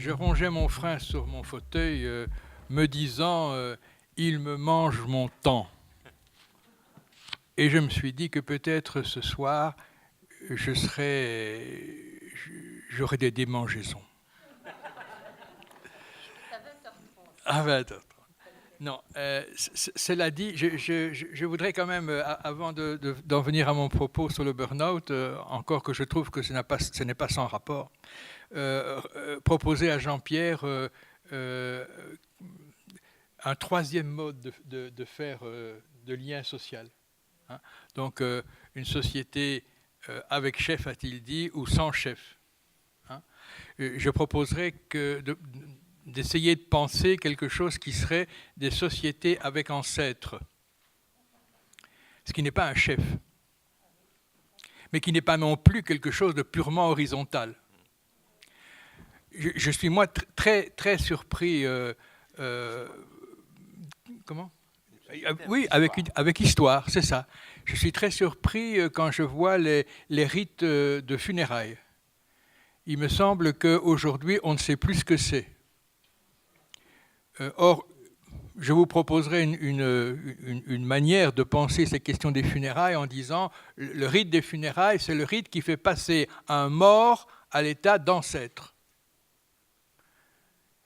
je rongeais mon frein sur mon fauteuil, me disant il me mange mon temps. Et je me suis dit que peut-être ce soir, j'aurais des démangeaisons. À 20h30. Non, cela dit, je voudrais quand même, avant d'en venir à mon propos sur le burn-out, encore que je trouve que ce n'est pas sans rapport, proposer à Jean-Pierre un troisième mode de faire de lien social. Hein. Donc, une société avec chef, a-t-il dit, ou sans chef. Hein. Je proposerais d'essayer de penser quelque chose qui serait des sociétés avec ancêtres. Ce qui n'est pas un chef, mais qui n'est pas non plus quelque chose de purement horizontal. Je suis, moi, très, très surpris. Comment ? Oui, avec histoire, c'est ça. Je suis très surpris quand je vois les rites de funérailles. Il me semble qu'aujourd'hui, on ne sait plus ce que c'est. Or, je vous proposerai une manière de penser ces questions des funérailles en disant le rite des funérailles, c'est le rite qui fait passer un mort à l'état d'ancêtre.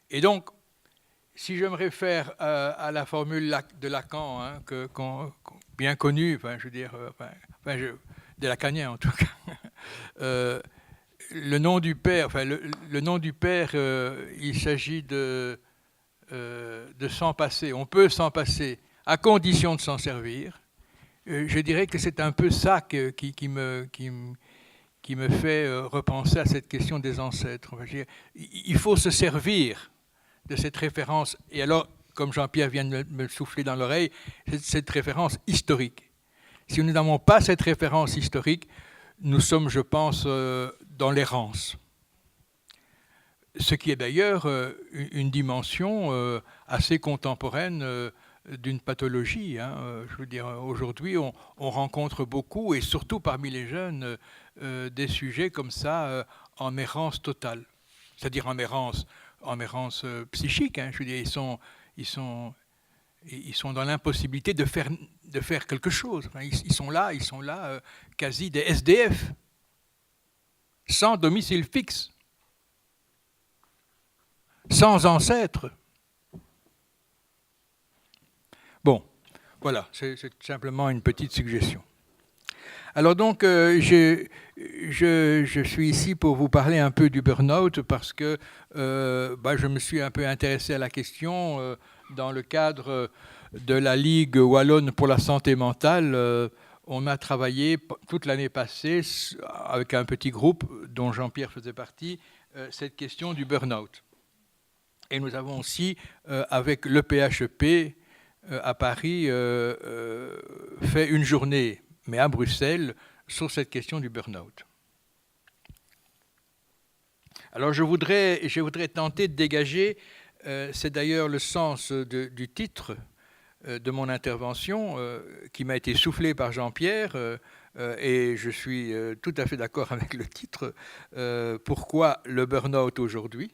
Et donc, si je me réfère à la formule de Lacan, hein, bien connue, enfin, je veux dire, des Lacaniens en tout cas, le nom du père, le nom du père, il s'agit de s'en passer. On peut s'en passer à condition de s'en servir. Je dirais que c'est un peu ça qui me fait repenser à cette question des ancêtres. Il faut se servir de cette référence. Et alors, comme Jean-Pierre vient de me souffler dans l'oreille, cette référence historique. Si nous n'avons pas cette référence historique, nous sommes, je pense, dans l'errance. Ce qui est d'ailleurs une dimension assez contemporaine d'une pathologie. Hein. Je veux dire, aujourd'hui, on rencontre beaucoup, et surtout parmi les jeunes, des sujets comme ça en errance totale. C'est-à-dire en errance psychique. Hein. Je veux dire, ils sont dans l'impossibilité de faire quelque chose. Enfin, ils sont là quasi des SDF, sans domicile fixe, sans ancêtre. Bon, voilà, c'est simplement une petite suggestion. Alors donc, je suis ici pour vous parler un peu du burn-out parce que je me suis un peu intéressé à la question dans le cadre de la Ligue wallonne pour la santé mentale. On a travaillé toute l'année passée avec un petit groupe dont Jean-Pierre faisait partie, cette question du burn-out. Et nous avons aussi, avec le PHEP à Paris, fait une journée, mais à Bruxelles, sur cette question du burn-out. Alors je voudrais tenter de dégager, c'est d'ailleurs le sens du titre de mon intervention, qui m'a été soufflé par Jean-Pierre, et je suis tout à fait d'accord avec le titre. Pourquoi le burn-out aujourd'hui ?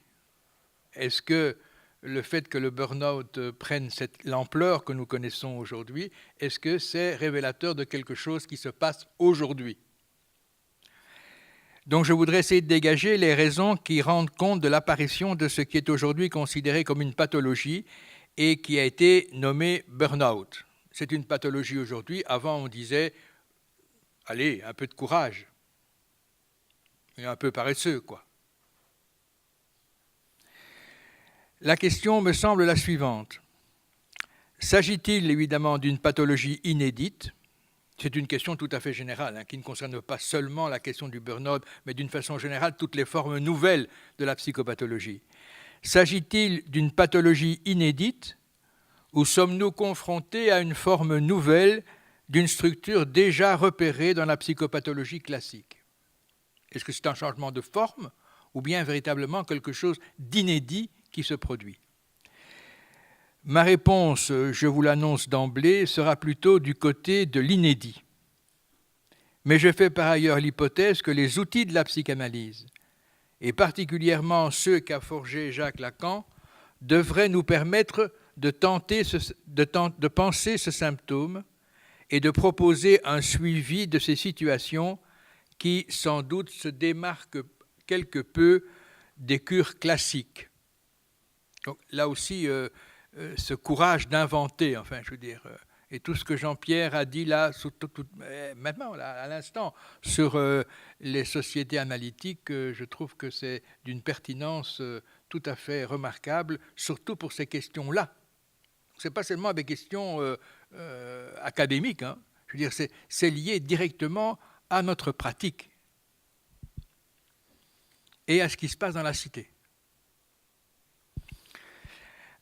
Est-ce que le fait que le burn-out prenne l'ampleur que nous connaissons aujourd'hui, est-ce que c'est révélateur de quelque chose qui se passe aujourd'hui ? Donc je voudrais essayer de dégager les raisons qui rendent compte de l'apparition de ce qui est aujourd'hui considéré comme une pathologie et qui a été nommé burn-out. C'est une pathologie aujourd'hui. Avant, on disait, allez, un peu de courage. Et un peu paresseux, quoi. La question me semble la suivante. S'agit-il évidemment d'une pathologie inédite ? C'est une question tout à fait générale, qui ne concerne pas seulement la question du burn-out, mais d'une façon générale toutes les formes nouvelles de la psychopathologie. S'agit-il d'une pathologie inédite ou sommes-nous confrontés à une forme nouvelle d'une structure déjà repérée dans la psychopathologie classique ? Est-ce que c'est un changement de forme ou bien véritablement quelque chose d'inédit qui se produit ? Ma réponse, je vous l'annonce d'emblée, sera plutôt du côté de l'inédit. Mais je fais par ailleurs l'hypothèse que les outils de la psychanalyse et particulièrement ceux qu'a forgés Jacques Lacan, devraient nous permettre de penser ce symptôme et de proposer un suivi de ces situations qui, sans doute, se démarquent quelque peu des cures classiques. Donc, là aussi, ce courage d'inventer, enfin, je veux dire, et tout ce que Jean-Pierre a dit là, maintenant, là, à l'instant, sur les sociétés analytiques, je trouve que c'est d'une pertinence tout à fait remarquable, surtout pour ces questions-là. Ce n'est pas seulement des questions académiques, hein. Je veux dire, c'est lié directement à notre pratique et à ce qui se passe dans la cité.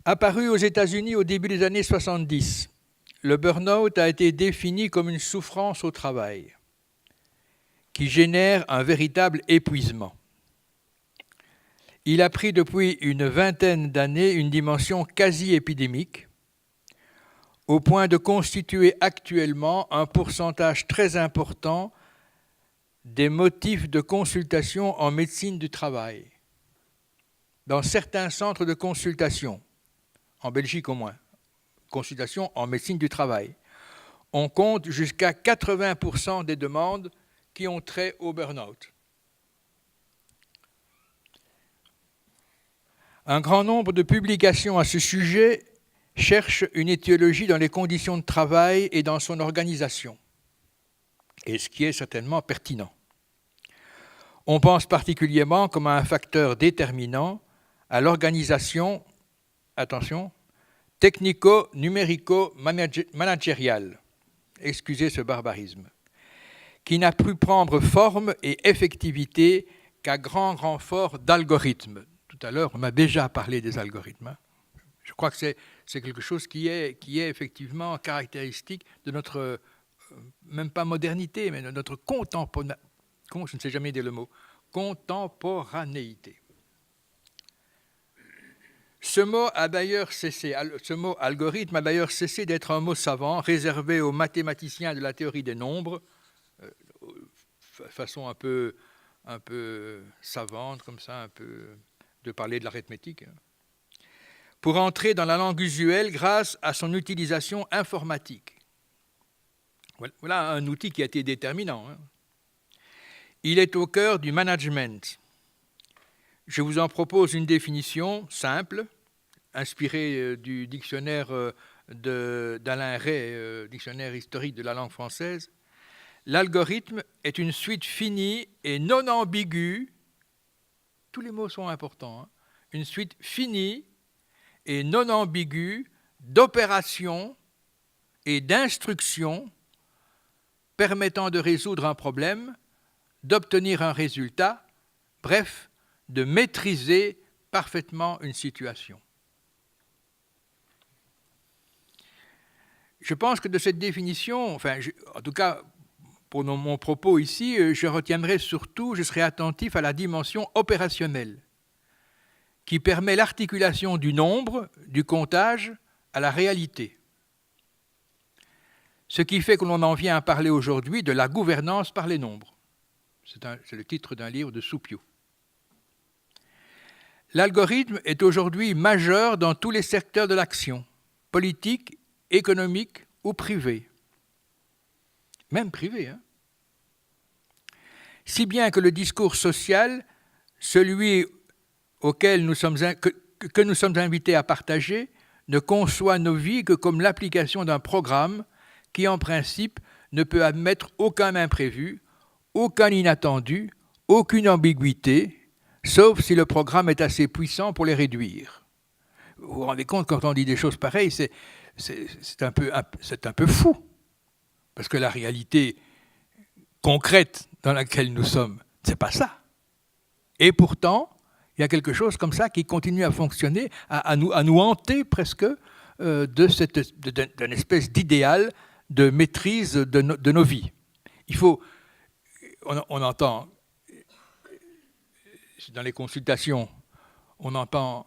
Apparu aux États-Unis au début des années 70, le burn-out a été défini comme une souffrance au travail qui génère un véritable épuisement. Il a pris depuis une vingtaine d'années une dimension quasi épidémique, au point de constituer actuellement un pourcentage très important des motifs de consultation en médecine du travail. Dans certains centres de consultation, en Belgique au moins, consultation en médecine du travail, on compte jusqu'à 80% des demandes qui ont trait au burn-out. Un grand nombre de publications à ce sujet cherchent une étiologie dans les conditions de travail et dans son organisation, et ce qui est certainement pertinent. On pense particulièrement comme à un facteur déterminant à l'organisation, attention, technico-numérico-managériale, excusez ce barbarisme, qui n'a pu prendre forme et effectivité qu'à grand renfort d'algorithmes. Tout à l'heure, on a déjà parlé des algorithmes. Hein. Je crois que c'est quelque chose qui est effectivement caractéristique de notre, même pas modernité, mais de notre je ne sais jamais dire le mot, contemporanéité. Ce mot algorithme a d'ailleurs cessé d'être un mot savant réservé aux mathématiciens de la théorie des nombres, de façon un peu savante, comme ça, un peu de parler de l'arithmétique, pour entrer dans la langue usuelle grâce à son utilisation informatique. Voilà un outil qui a été déterminant. Hein. Il est au cœur du management. Je vous en propose une définition simple, inspirée du dictionnaire d'Alain Ray, dictionnaire historique de la langue française. L'algorithme est une suite finie et non ambiguë, tous les mots sont importants, hein, une suite finie et non ambiguë d'opérations et d'instructions permettant de résoudre un problème, d'obtenir un résultat, bref, de maîtriser parfaitement une situation. Je pense que de cette définition, en tout cas pour mon propos ici, je retiendrai surtout, je serai attentif à la dimension opérationnelle qui permet l'articulation du nombre, du comptage à la réalité. Ce qui fait que l'on en vient à parler aujourd'hui de la gouvernance par les nombres. C'est le titre d'un livre de Soupiot. L'algorithme est aujourd'hui majeur dans tous les secteurs de l'action, politique, économique ou privé. Même privé, hein. Si bien que le discours social, celui auquel que nous sommes invités à partager, ne conçoit nos vies que comme l'application d'un programme qui, en principe, ne peut admettre aucun imprévu, aucun inattendu, aucune ambiguïté, sauf si le programme est assez puissant pour les réduire. Vous vous rendez compte, quand on dit des choses pareilles, c'est un peu fou, parce que la réalité concrète dans laquelle nous sommes, c'est pas ça. Et pourtant, il y a quelque chose comme ça qui continue à fonctionner, à nous hanter presque d'une espèce d'idéal de maîtrise de nos vies. On entend, dans les consultations, on entend,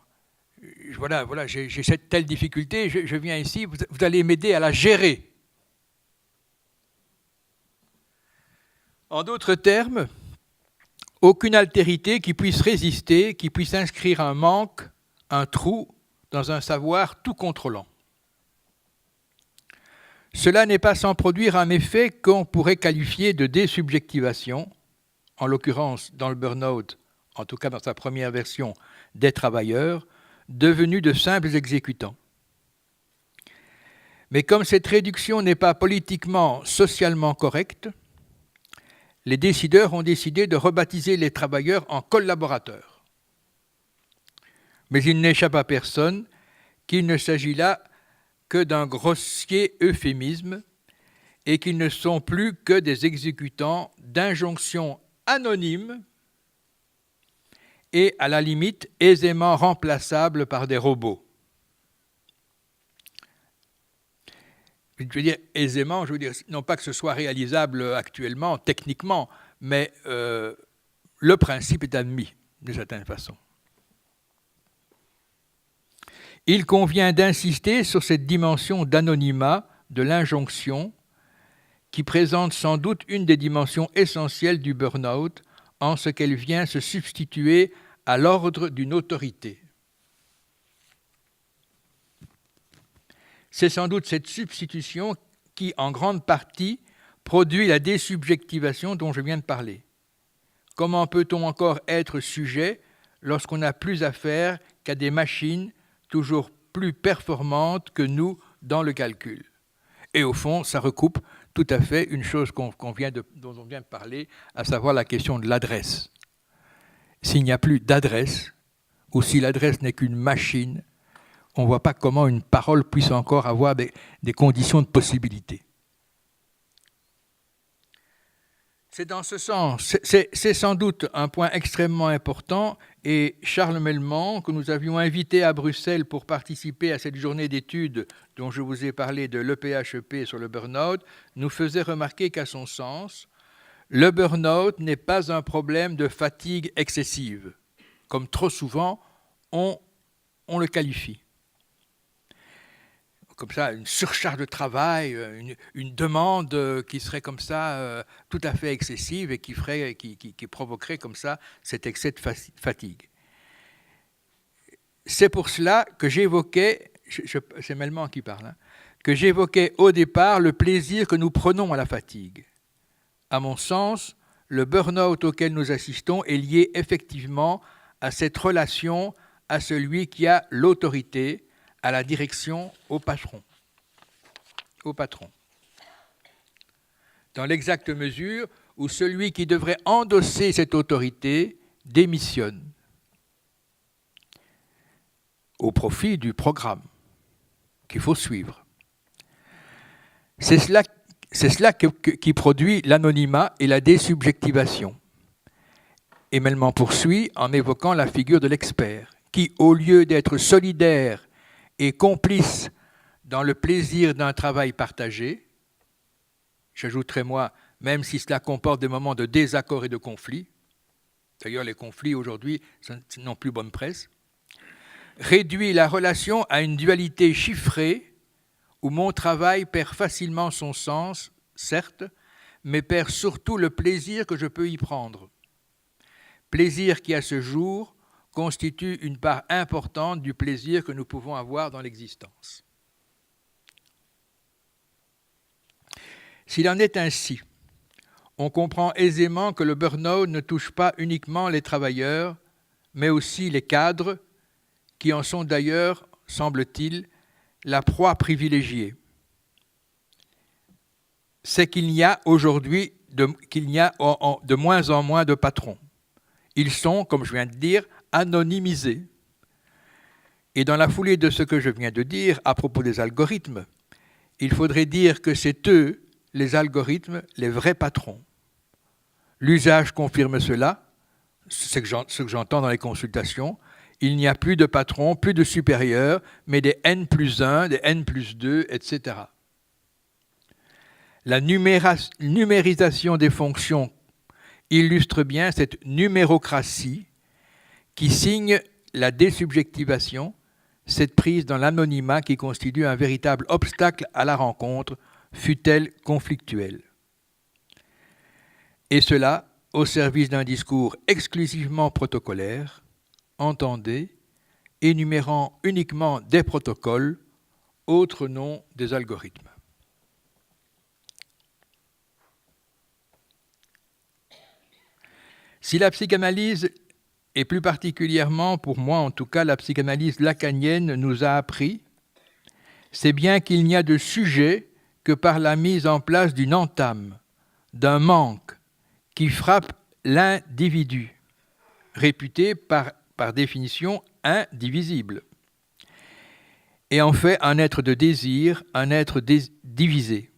voilà, j'ai cette telle difficulté, je viens ici, vous allez m'aider à la gérer. En d'autres termes, aucune altérité qui puisse résister, qui puisse inscrire un manque, un trou dans un savoir tout contrôlant. Cela n'est pas sans produire un effet qu'on pourrait qualifier de désubjectivation, en l'occurrence dans le burn-out, en tout cas dans sa première version, des travailleurs, devenus de simples exécutants. Mais comme cette réduction n'est pas politiquement, socialement correcte, les décideurs ont décidé de rebaptiser les travailleurs en collaborateurs. Mais il n'échappe à personne qu'il ne s'agit là que d'un grossier euphémisme et qu'ils ne sont plus que des exécutants d'injonctions anonymes et, à la limite, aisément remplaçables par des robots. Je veux dire aisément, je veux dire, non pas que ce soit réalisable actuellement, techniquement, mais le principe est admis, d'une certaine façon. Il convient d'insister sur cette dimension d'anonymat de l'injonction qui présente sans doute une des dimensions essentielles du burn-out en ce qu'elle vient se substituer à l'ordre d'une autorité. C'est sans doute cette substitution qui, en grande partie, produit la désubjectivation dont je viens de parler. Comment peut-on encore être sujet lorsqu'on n'a plus affaire qu'à des machines toujours plus performantes que nous dans le calcul? Et au fond, ça recoupe tout à fait une chose dont on vient de parler, à savoir la question de l'adresse. S'il n'y a plus d'adresse, ou si l'adresse n'est qu'une machine, on ne voit pas comment une parole puisse encore avoir des conditions de possibilité. C'est dans ce sens, c'est sans doute un point extrêmement important, et Charles Melman, que nous avions invité à Bruxelles pour participer à cette journée d'études dont je vous ai parlé de l'EPHEP sur le burn-out, nous faisait remarquer qu'à son sens, le burn-out n'est pas un problème de fatigue excessive, comme trop souvent on le qualifie. Comme ça, une surcharge de travail, une demande qui serait comme ça tout à fait excessive et qui provoquerait comme ça cet excès de fatigue. C'est pour cela que j'évoquais, c'est Melman qui parle, que j'évoquais au départ le plaisir que nous prenons à la fatigue. À mon sens, le burn-out auquel nous assistons est lié effectivement à cette relation à celui qui a l'autorité, à la direction, au patron. Dans l'exacte mesure où celui qui devrait endosser cette autorité démissionne au profit du programme qu'il faut suivre. C'est cela qui produit l'anonymat et la désubjectivation. Et Melman poursuit en évoquant la figure de l'expert, qui, au lieu d'être solidaire et complice dans le plaisir d'un travail partagé, j'ajouterai moi, même si cela comporte des moments de désaccord et de conflit, d'ailleurs les conflits aujourd'hui n'ont plus bonne presse, réduit la relation à une dualité chiffrée où mon travail perd facilement son sens, certes, mais perd surtout le plaisir que je peux y prendre. Plaisir qui, à ce jour, constitue une part importante du plaisir que nous pouvons avoir dans l'existence. S'il en est ainsi, on comprend aisément que le burn-out ne touche pas uniquement les travailleurs, mais aussi les cadres, qui en sont d'ailleurs, semble-t-il, la proie privilégiée. C'est qu'il y a aujourd'hui de moins en moins de patrons. Ils sont, comme je viens de dire, anonymisés. Et dans la foulée de ce que je viens de dire à propos des algorithmes, il faudrait dire que c'est eux, les algorithmes, les vrais patrons. L'usage confirme cela, c'est ce que j'entends dans les consultations. Il n'y a plus de patrons, plus de supérieurs, mais des N+1, des N+2, etc. La numérisation des fonctions illustre bien cette numérocratie qui signe la désubjectivation, cette prise dans l'anonymat qui constitue un véritable obstacle à la rencontre, fût-elle conflictuelle. Et cela, au service d'un discours exclusivement protocolaire, entendez, énumérant uniquement des protocoles, autre nom des algorithmes. Si la psychanalyse, et plus particulièrement pour moi en tout cas la psychanalyse lacanienne nous a appris, c'est bien qu'il n'y a de sujet que par la mise en place d'une entame, d'un manque qui frappe l'individu, réputé par définition indivisible, et en fait un être de désir, un être divisé.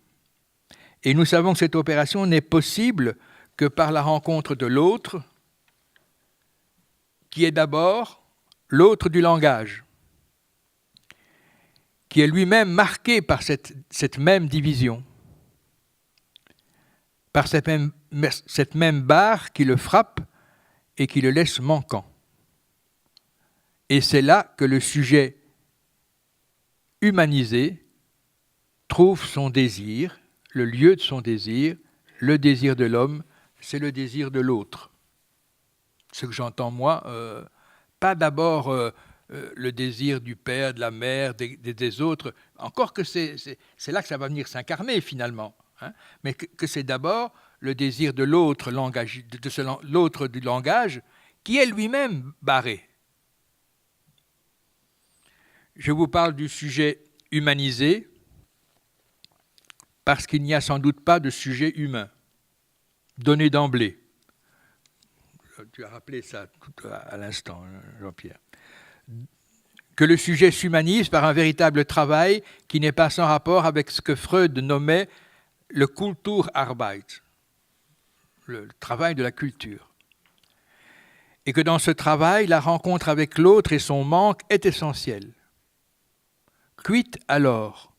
Et nous savons que cette opération n'est possible que par la rencontre de l'autre, qui est d'abord l'autre du langage, qui est lui-même marqué par cette même division, par cette même barre qui le frappe et qui le laisse manquant. Et c'est là que le sujet humanisé trouve son désir, le lieu de son désir, le désir de l'homme, c'est le désir de l'autre. Ce que j'entends moi, pas d'abord le désir du père, de la mère, des autres, encore que c'est là que ça va venir s'incarner finalement, hein, mais que c'est d'abord le désir de l'autre langage, l'autre du langage, qui est lui-même barré. Je vous parle du sujet humanisé, parce qu'il n'y a sans doute pas de sujet humain, donné d'emblée. Tu as rappelé ça tout à l'instant, Jean-Pierre. Que le sujet s'humanise par un véritable travail qui n'est pas sans rapport avec ce que Freud nommait le Kulturarbeit, le travail de la culture. Et que dans ce travail, la rencontre avec l'autre et son manque est essentielle. Quid alors,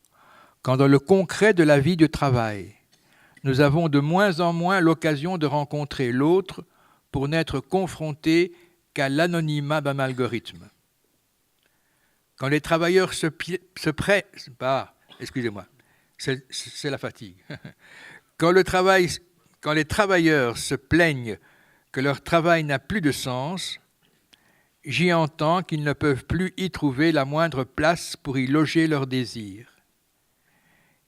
quand dans le concret de la vie du travail, nous avons de moins en moins l'occasion de rencontrer l'autre pour n'être confrontés qu'à l'anonymat d'un algorithme. Quand les travailleurs excusez-moi, c'est la fatigue. Quand les travailleurs se plaignent que leur travail n'a plus de sens, j'y entends qu'ils ne peuvent plus y trouver la moindre place pour y loger leurs désirs.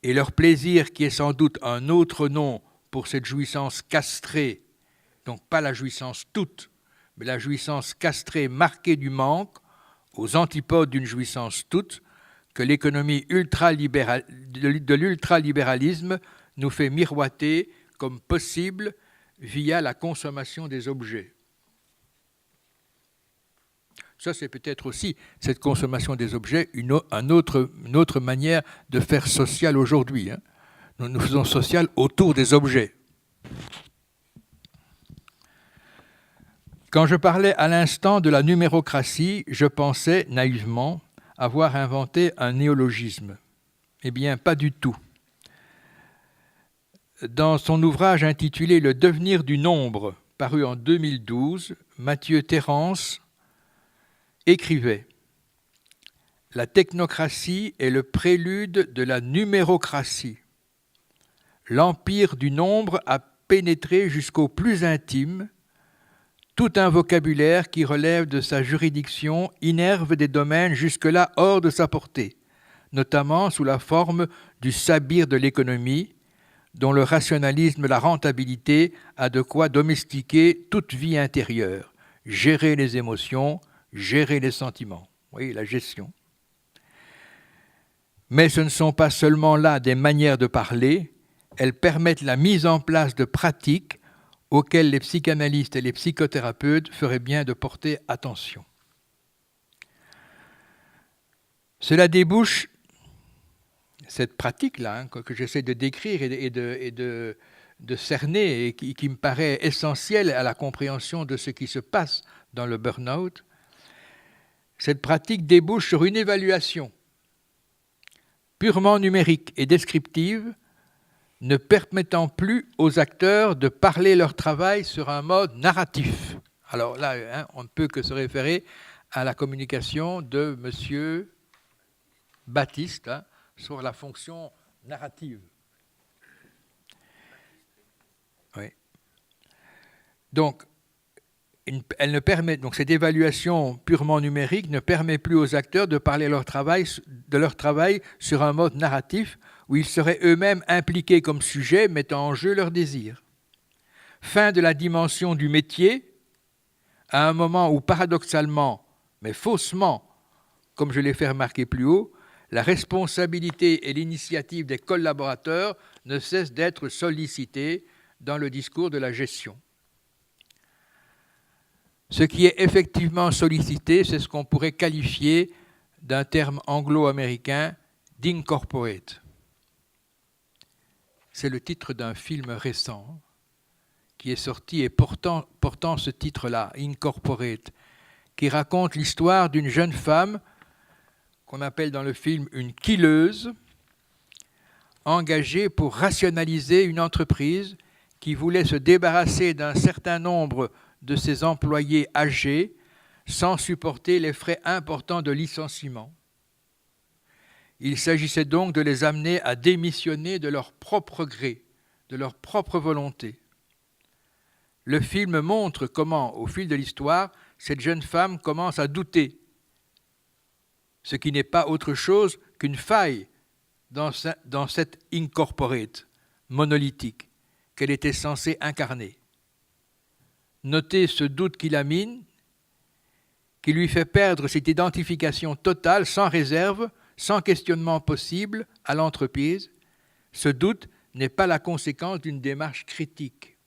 Et leur plaisir, qui est sans doute un autre nom pour cette jouissance castrée, donc pas la jouissance toute, mais la jouissance castrée marquée du manque, aux antipodes d'une jouissance toute, que l'économie de l'ultralibéralisme nous fait miroiter comme possible via la consommation des objets. Ça, c'est peut-être aussi, cette consommation des objets, une autre manière de faire social aujourd'hui. Hein. Nous faisons social autour des objets. Quand je parlais à l'instant de la numérocratie, je pensais naïvement avoir inventé un néologisme. Eh bien, pas du tout. Dans son ouvrage intitulé « Le devenir du nombre », paru en 2012, Mathieu Terrance écrivait « La technocratie est le prélude de la numérocratie. L'empire du nombre a pénétré jusqu'au plus intime. Tout un vocabulaire qui relève de sa juridiction innerve des domaines jusque-là hors de sa portée, notamment sous la forme du sabir de l'économie, dont le rationalisme, la rentabilité a de quoi domestiquer toute vie intérieure, gérer les émotions, gérer les sentiments. Oui, la gestion. Mais ce ne sont pas seulement là des manières de parler, elles permettent la mise en place de pratiques auxquelles les psychanalystes et les psychothérapeutes feraient bien de porter attention. Cela débouche, cette pratique-là, hein, que j'essaie de décrire et de cerner, et qui me paraît essentielle à la compréhension de ce qui se passe dans le burn-out, cette pratique débouche sur une évaluation purement numérique et descriptive, ne permettant plus aux acteurs de parler leur travail sur un mode narratif. Alors là, hein, on ne peut que se référer à la communication de M. Baptiste, hein, sur la fonction narrative. Oui. donc, donc cette évaluation purement numérique ne permet plus aux acteurs de parler de leur travail sur un mode narratif où ils seraient eux-mêmes impliqués comme sujets, mettant en jeu leurs désirs. Fin de la dimension du métier, à un moment où paradoxalement, mais faussement, comme je l'ai fait remarquer plus haut, la responsabilité et l'initiative des collaborateurs ne cessent d'être sollicitées dans le discours de la gestion. Ce qui est effectivement sollicité, c'est ce qu'on pourrait qualifier d'un terme anglo-américain d'incorporate. C'est le titre d'un film récent qui est sorti et portant ce titre-là, Incorporate, qui raconte l'histoire d'une jeune femme qu'on appelle dans le film une killeuse, engagée pour rationaliser une entreprise qui voulait se débarrasser d'un certain nombre de ses employés âgés sans supporter les frais importants de licenciement. Il s'agissait donc de les amener à démissionner de leur propre gré, de leur propre volonté. Le film montre comment, au fil de l'histoire, cette jeune femme commence à douter, ce qui n'est pas autre chose qu'une faille dans cette incorporate monolithique qu'elle était censée incarner. Notez ce doute qui la mine, qui lui fait perdre cette identification totale, sans réserve, sans questionnement possible à l'entreprise. Ce doute n'est pas la conséquence d'une démarche critique.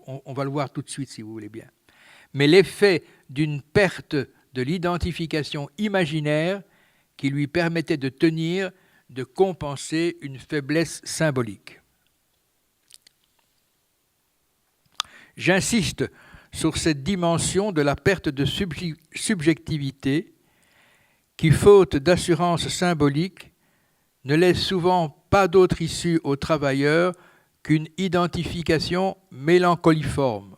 On va le voir tout de suite si vous voulez bien. Mais l'effet d'une perte de l'identification imaginaire qui lui permettait de tenir, de compenser une faiblesse symbolique. J'insiste sur cette dimension de la perte de subjectivité qui, faute d'assurance symbolique, ne laisse souvent pas d'autre issue aux travailleurs qu'une identification mélancoliforme.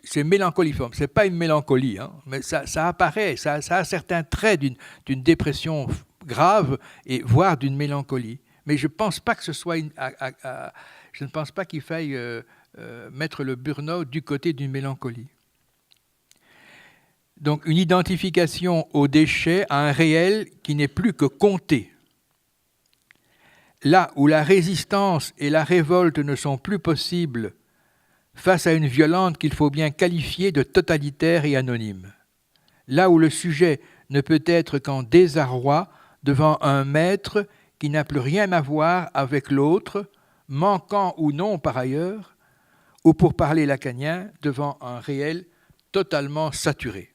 C'est mélancoliforme, ce n'est pas une mélancolie, hein, mais ça apparaît, ça a certains traits d'une dépression grave, et voire d'une mélancolie. Mais je ne pense pas que ce soit je ne pense pas qu'il faille mettre le burn-out du côté d'une mélancolie. Donc une identification aux déchets, à un réel qui n'est plus que compté. Là où la résistance et la révolte ne sont plus possibles face à une violente qu'il faut bien qualifier de totalitaire et anonyme. Là où le sujet ne peut être qu'en désarroi devant un maître qui n'a plus rien à voir avec l'autre, manquant ou non par ailleurs, ou pour parler lacanien, devant un réel totalement saturé.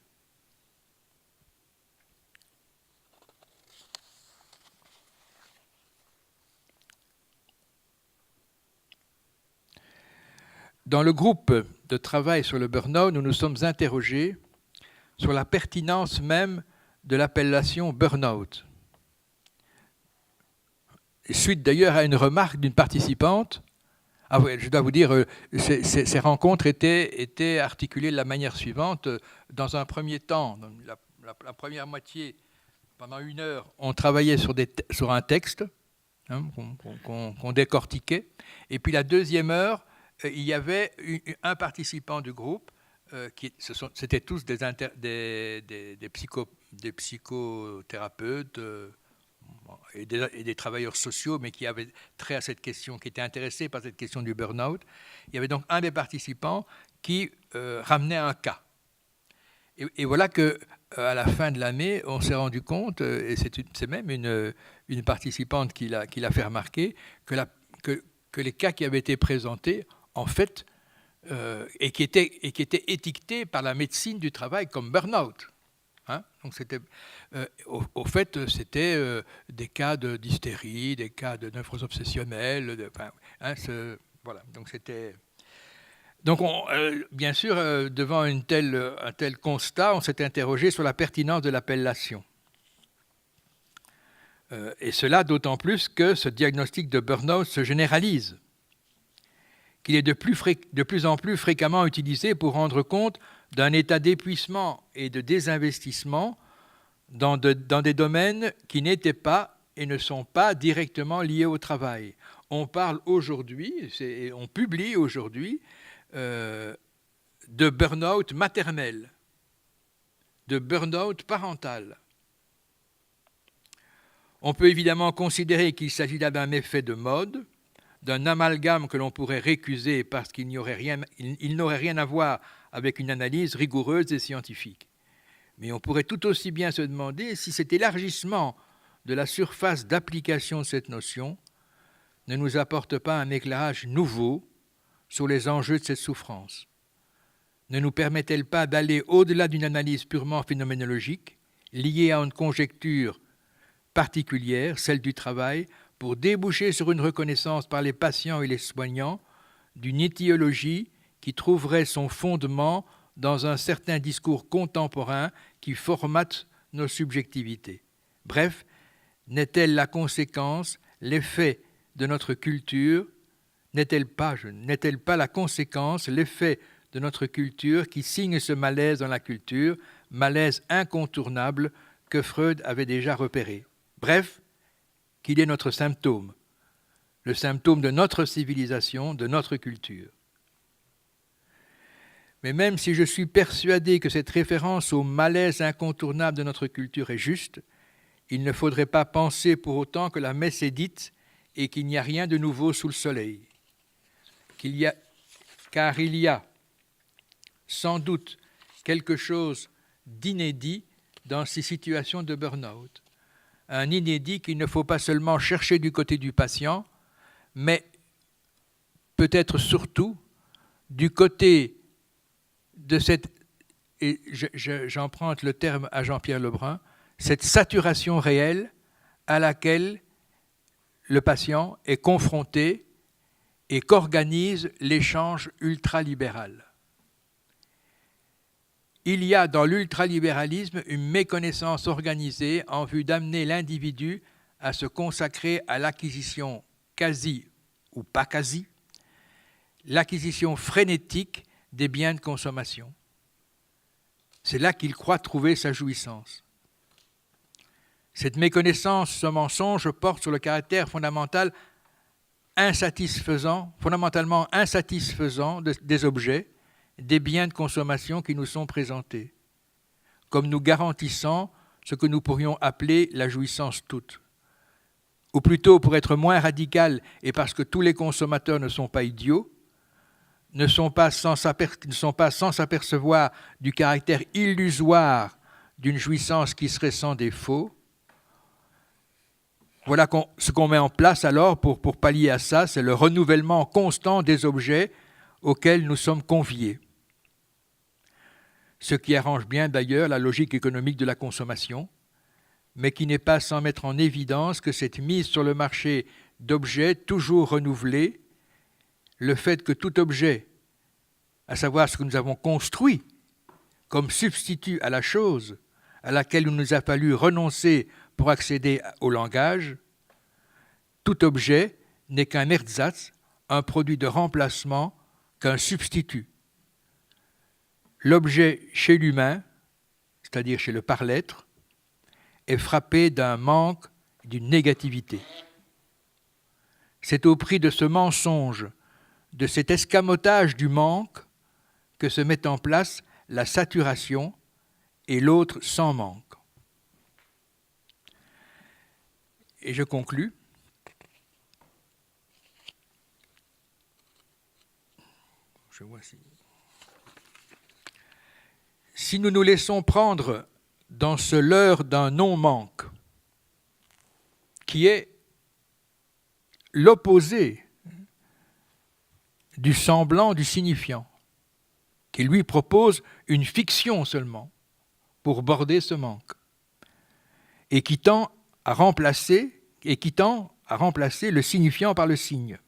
Dans le groupe de travail sur le burn-out, nous nous sommes interrogés sur la pertinence même de l'appellation burn-out. Suite d'ailleurs à une remarque d'une participante. Ah oui, je dois vous dire, ces rencontres étaient articulées de la manière suivante. Dans un premier temps, la première moitié, pendant 1 heure, on travaillait sur un texte hein, qu'on décortiquait. Et puis la deuxième heure, il y avait un participant du groupe, c'était tous des psychothérapeutes et des travailleurs sociaux, mais qui avaient trait à cette question, qui étaient intéressés par cette question du burn-out. Il y avait donc un des participants qui ramenait un cas. Et voilà qu'à la fin de l'année, on s'est rendu compte, et c'est même une participante qui l'a fait remarquer, que les cas qui avaient été présentés, en fait, et qui étaient étiquetés par la médecine du travail comme burn-out. Hein, donc au fait, c'était des cas d'hystérie, des cas de névrose obsessionnelle. Voilà. Donc c'était. Donc bien sûr, devant un tel constat, on s'est interrogé sur la pertinence de l'appellation. Et cela d'autant plus que ce diagnostic de burn-out se généralise, qu'il est de plus en plus fréquemment utilisé pour rendre compte d'un état d'épuisement et de désinvestissement dans des domaines qui n'étaient pas et ne sont pas directement liés au travail. On parle aujourd'hui, on publie aujourd'hui de burn-out maternel, de burn-out parental. On peut évidemment considérer qu'il s'agit là d'un effet de mode, d'un amalgame que l'on pourrait récuser parce qu'il n'aurait rien à voir avec une analyse rigoureuse et scientifique. Mais on pourrait tout aussi bien se demander si cet élargissement de la surface d'application de cette notion ne nous apporte pas un éclairage nouveau sur les enjeux de cette souffrance. Ne nous permet-elle pas d'aller au-delà d'une analyse purement phénoménologique, liée à une conjecture particulière, celle du travail, pour déboucher sur une reconnaissance par les patients et les soignants d'une étiologie qui trouverait son fondement dans un certain discours contemporain qui formate nos subjectivités. Bref, n'est-elle la conséquence, l'effet de notre culture, n'est-elle pas la conséquence, l'effet de notre culture qui signe ce malaise dans la culture, malaise incontournable que Freud avait déjà repéré. Bref, qu'il est notre symptôme, le symptôme de notre civilisation, de notre culture. Mais même si je suis persuadé que cette référence au malaise incontournable de notre culture est juste, il ne faudrait pas penser pour autant que la messe est dite et qu'il n'y a rien de nouveau sous le soleil. Car il y a sans doute quelque chose d'inédit dans ces situations de burn-out. Un inédit qu'il ne faut pas seulement chercher du côté du patient, mais peut-être surtout du côté de cette, et j'emprunte le terme à Jean-Pierre Lebrun, cette saturation réelle à laquelle le patient est confronté et qu'organise l'échange ultralibéral. Il y a dans l'ultralibéralisme une méconnaissance organisée en vue d'amener l'individu à se consacrer à l'acquisition quasi ou pas quasi, l'acquisition frénétique des biens de consommation. C'est là qu'il croit trouver sa jouissance. Cette méconnaissance, ce mensonge porte sur le caractère fondamentalement insatisfaisant des objets, des biens de consommation qui nous sont présentés, comme nous garantissant ce que nous pourrions appeler la jouissance toute. Ou plutôt, pour être moins radical, et parce que tous les consommateurs ne sont pas idiots, ne sont pas sans s'apercevoir du caractère illusoire d'une jouissance qui serait sans défaut. Voilà ce qu'on met en place alors pour pallier à ça, c'est le renouvellement constant des objets auxquels nous sommes conviés. Ce qui arrange bien d'ailleurs la logique économique de la consommation, mais qui n'est pas sans mettre en évidence que cette mise sur le marché d'objets toujours renouvelés, le fait que tout objet, à savoir ce que nous avons construit comme substitut à la chose à laquelle il nous a fallu renoncer pour accéder au langage, tout objet n'est qu'un ersatz, un produit de remplacement, qu'un substitut. L'objet chez l'humain, c'est-à-dire chez le par-l'être, est frappé d'un manque, d'une négativité. C'est au prix de ce mensonge, de cet escamotage du manque, que se met en place la saturation et l'autre sans manque. Et je conclus. Je vois si nous nous laissons prendre dans ce leurre d'un non-manque, qui est l'opposé du semblant, du signifiant, qui lui propose une fiction seulement pour border ce manque, et qui tend à remplacer le signifiant par le signe.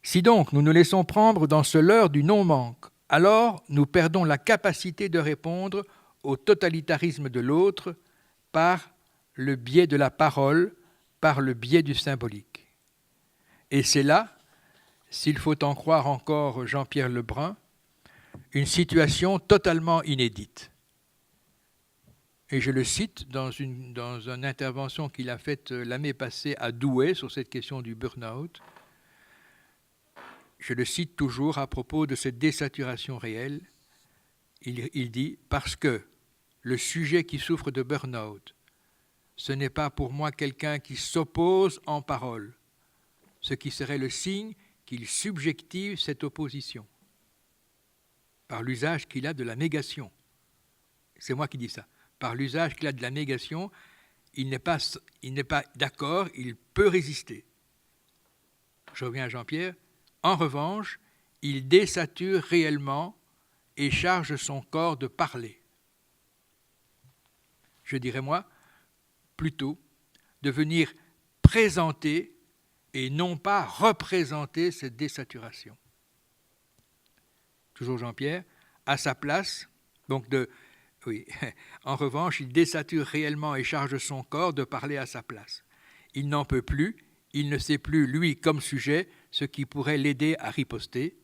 Si donc nous nous laissons prendre dans ce leurre du non-manque, alors nous perdons la capacité de répondre au totalitarisme de l'autre par le biais de la parole, par le biais du symbolique. Et c'est là, s'il faut en croire encore Jean-Pierre Lebrun, une situation totalement inédite. Et je le cite dans une intervention qu'il a faite l'année passée à Douai sur cette question du burn-out. je le cite toujours à propos de cette désaturation réelle, il dit « Parce que le sujet qui souffre de burn-out, ce n'est pas pour moi quelqu'un qui s'oppose en parole, ce qui serait le signe qu'il subjective cette opposition par l'usage qu'il a de la négation. » C'est moi qui dis ça. Par l'usage qu'il a de la négation, il n'est pas d'accord, il peut résister. Je reviens à Jean-Pierre. En revanche, il désature réellement et charge son corps de parler. Je dirais moi, plutôt, de venir présenter et non pas représenter cette désaturation. Toujours Jean-Pierre, à sa place, donc oui, en revanche, il désature réellement et charge son corps de parler à sa place. Il n'en peut plus, il ne sait plus, lui, comme sujet, ce qui pourrait l'aider à riposter,